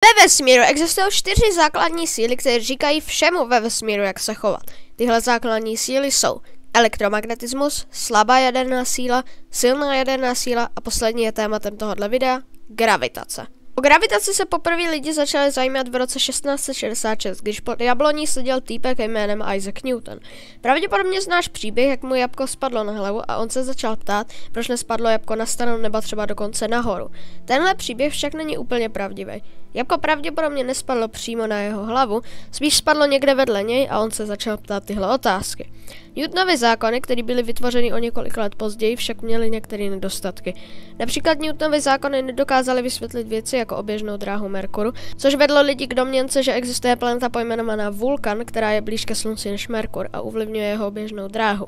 Ve vesmíru existují 4 základní síly, které říkají všemu ve vesmíru, jak se chovat. Tyhle základní síly jsou elektromagnetismus, slabá jaderná síla, silná jaderná síla a poslední je tématem tohoto videa gravitace. O gravitaci se poprvé lidi začali zajímat v roce 1666, když pod jabloní seděl týpek jménem Isaac Newton. Pravděpodobně znáš příběh, jak mu jabko spadlo na hlavu a on se začal ptát, proč nespadlo jabko na stranu nebo třeba dokonce nahoru. Tenhle příběh však není úplně pravdivý. Jabko pravděpodobně nespadlo přímo na jeho hlavu, spíš spadlo někde vedle něj a on se začal ptát tyhle otázky. Newtonovy zákony, které byly vytvořeny o několik let později, však měly některé nedostatky. Například Newtonovy zákony nedokázaly vysvětlit věci jako oběžnou dráhu Merkuru, což vedlo lidi k domněnce, že existuje planeta pojmenovaná Vulkan, která je blíž ke Slunci než Merkur a ovlivňuje jeho oběžnou dráhu.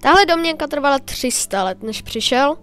Tahle domněnka trvala 300 let, než přišel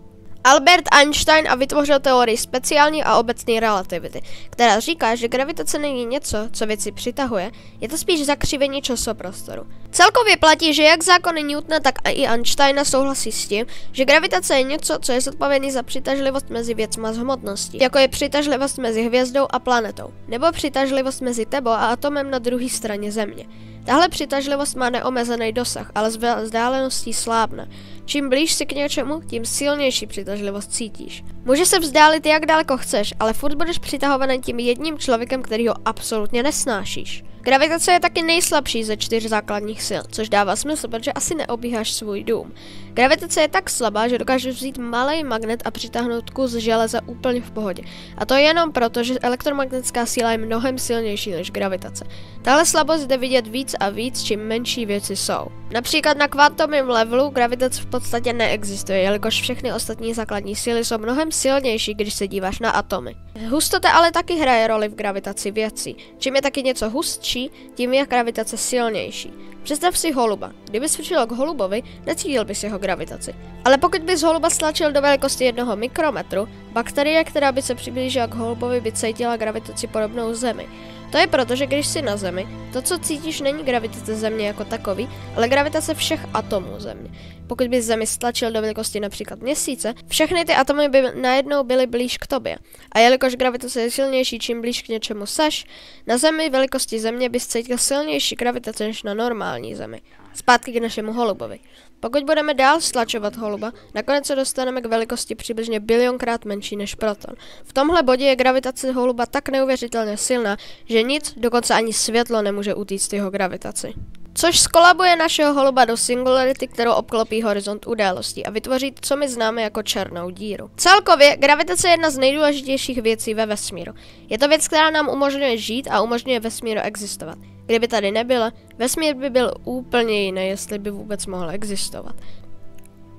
Albert Einstein a vytvořil teorii speciální a obecné relativity, která říká, že gravitace není něco, co věci přitahuje, je to spíš zakřivení časoprostoru. Celkově platí, že jak zákony Newtona, tak i Einsteina souhlasí s tím, že gravitace je něco, co je zodpovědný za přitažlivost mezi věcma z hmotností, jako je přitažlivost mezi hvězdou a planetou, nebo přitažlivost mezi tebou a atomem na druhé straně Země. Tahle přitažlivost má neomezený dosah, ale z vzdáleností slábne. Čím blíž si k něčemu, tím silnější přitažlivost cítíš. Může se vzdálit jak daleko chceš, ale furt budeš přitahovaný tím jedním člověkem, který ho absolutně nesnášíš. Gravitace je taky nejslabší ze 4 základních sil, což dává smysl, protože asi neobíháš svůj dům. Gravitace je tak slabá, že dokážeš vzít malý magnet a přitáhnout kus železa úplně v pohodě. A to jenom proto, že elektromagnetická síla je mnohem silnější než gravitace. Tahle slabost jde vidět víc a víc, čím menší věci jsou. Například na kvantovém levelu gravitace v podstatě neexistuje, jelikož všechny ostatní základní síly jsou mnohem silnější, když se díváš na atomy. Hustota ale taky hraje roli v gravitaci věcí. Čím je taky něco hustší, tím je gravitace silnější. Představ si holuba. Kdybys přišel k holubovi, necítil bys jeho gravitaci. Ale pokud bys holuba stlačil do velikosti 1 mikrometru, bakterie, která by se přiblížila k holubovi, by cítila gravitaci podobnou Zemi. To je proto, že když jsi na Zemi, to, co cítíš, není gravitace Země jako takový, ale gravitace všech atomů Země. Pokud bys Zemi stlačil do velikosti například Měsíce, všechny ty atomy by najednou byly blíž k tobě. A jelikož gravitace je silnější, čím blíž k něčemu seš, na Zemi velikosti Země bys cítil silnější gravitace než na normální Zemi. Zpátky k našemu holubovi. Pokud budeme dál stlačovat holuba, nakonec se dostaneme k velikosti přibližně bilionkrát menší než proton. V tomhle bodě je gravitace holuba tak neuvěřitelně silná, že nic, dokonce ani světlo nemůže utíct jeho gravitaci. Což skolabuje našeho holuba do singularity, kterou obklopí horizont událostí a vytvoří to, co my známe jako černou díru. Celkově, gravitace je jedna z nejdůležitějších věcí ve vesmíru. Je to věc, která nám umožňuje žít a umožňuje vesmíru existovat. Kdyby tady nebyla, vesmír by byl úplně jiný, jestli by vůbec mohl existovat.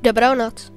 Dobrou noc.